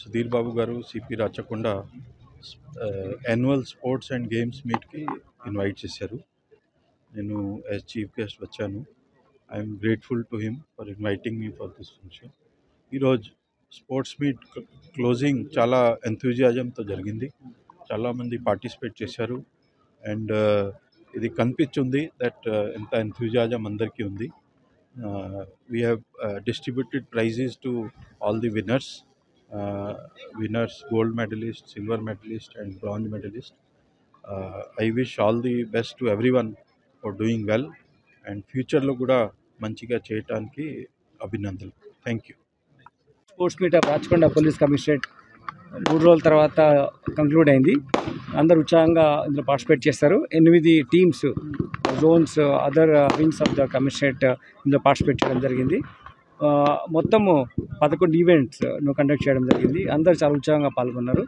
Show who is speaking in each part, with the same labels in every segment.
Speaker 1: సుధీర్ బాబు గారు CP Rachakonda annual sports and games మీట్కి invite చేశారు. నేను యాజ్ చీఫ్ గెస్ట్ వచ్చాను. I'm grateful to him for inviting me for this function. ఈరోజు sports meet closing చాలా ఎంథూజియాజంతో జరిగింది. చాలామంది పార్టిసిపేట్ చేశారు అండ్ ఇది కనిపించింది దట్ ఎంత ఎంథూజియాజం అందరికీ ఉంది. We have distributed prizes to all the winners, gold medalist, silver medalist and bronze medalist. I wish all the best to everyone for doing well and future lo kuda manchiga cheyadaniki abhinandalu. Thank you.
Speaker 2: Sports meet Rachakonda police commissionerate 3 రోజుల తర్వాత conclude అయింది. అందరూ ఉత్సాహంగా ఇందులో participate చేస్తారు. 8 teams zones other wings of the commissionerate ఇందులో participate చేయడం జరిగింది. మొత్తము 11 ఈవెంట్స్ కండక్ట్ చేయడం జరిగింది. అందరూ చాలా ఉత్సాహంగా పాల్గొన్నారు.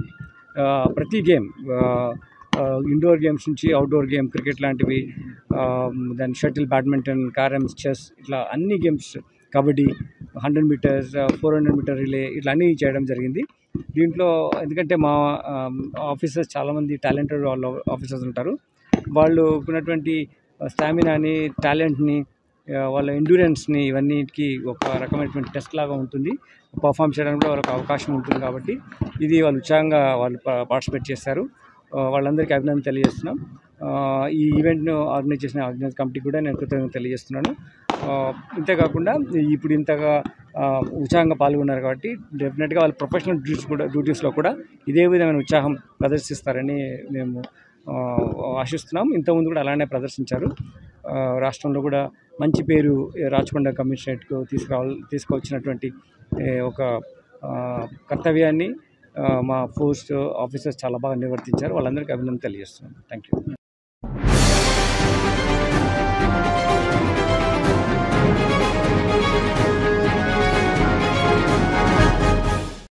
Speaker 2: ప్రతి గేమ్ ఇండోర్ గేమ్స్ నుంచి అవుట్డోర్ గేమ్ క్రికెట్ లాంటివి, దాని షటిల్, బ్యాడ్మింటన్, క్యారమ్స్, చెస్, ఇట్లా అన్ని games, kabaddi, 100 meters, 400 meter relay, ఇట్లా అన్నీ చేయడం జరిగింది. దీంట్లో ఎందుకంటే మా ఆఫీసర్స్ చాలామంది టాలెంటెడ్ వాళ్ళ ఆఫీసర్స్ ఉంటారు. వాళ్ళు ఉన్నటువంటి స్టామినాని, టాలెంట్ని, వాళ్ళ ఎండ్యూరెన్స్ని ఇవన్నిటికీ ఒక రకమైనటువంటి టెస్ట్ లాగా ఉంటుంది. పర్ఫామ్ చేయడానికి కూడా వాళ్ళకి అవకాశం ఉంటుంది. కాబట్టి ఇది వాళ్ళు ఉత్సాహంగా పార్టిసిపేట్ చేస్తారు. వాళ్ళందరికీ అభినందన తెలియజేస్తున్నాం. ఈ ఈవెంట్ను ఆర్గనైజ్ కమిటీకి కూడా నేను కృతజ్ఞతలు తెలియజేస్తున్నాను. ఇంతేకాకుండా ఇప్పుడు ఇంతగా ఉత్సాహంగా పాల్గొన్నారు కాబట్టి డెఫినెట్గా వాళ్ళ ప్రొఫెషనల్ డ్యూటీస్లో కూడా ఇదే విధమైన ఉత్సాహం ప్రదర్శిస్తారని మేము ఆశిస్తున్నాం. ఇంతకుముందు కూడా అలానే ప్రదర్శించారు. రాష్ట్రంలో కూడా మంచి పేరు రాచకొండ కమిషనరేట్కు తీసుకువచ్చినటువంటి ఒక కర్తవ్యాన్ని మా ఫోర్స్ ఆఫీసర్స్ చాలా బాగా నిర్వర్తించారు. వాళ్ళందరికీ అభినందన తెలియజేస్తున్నాం. Thank you.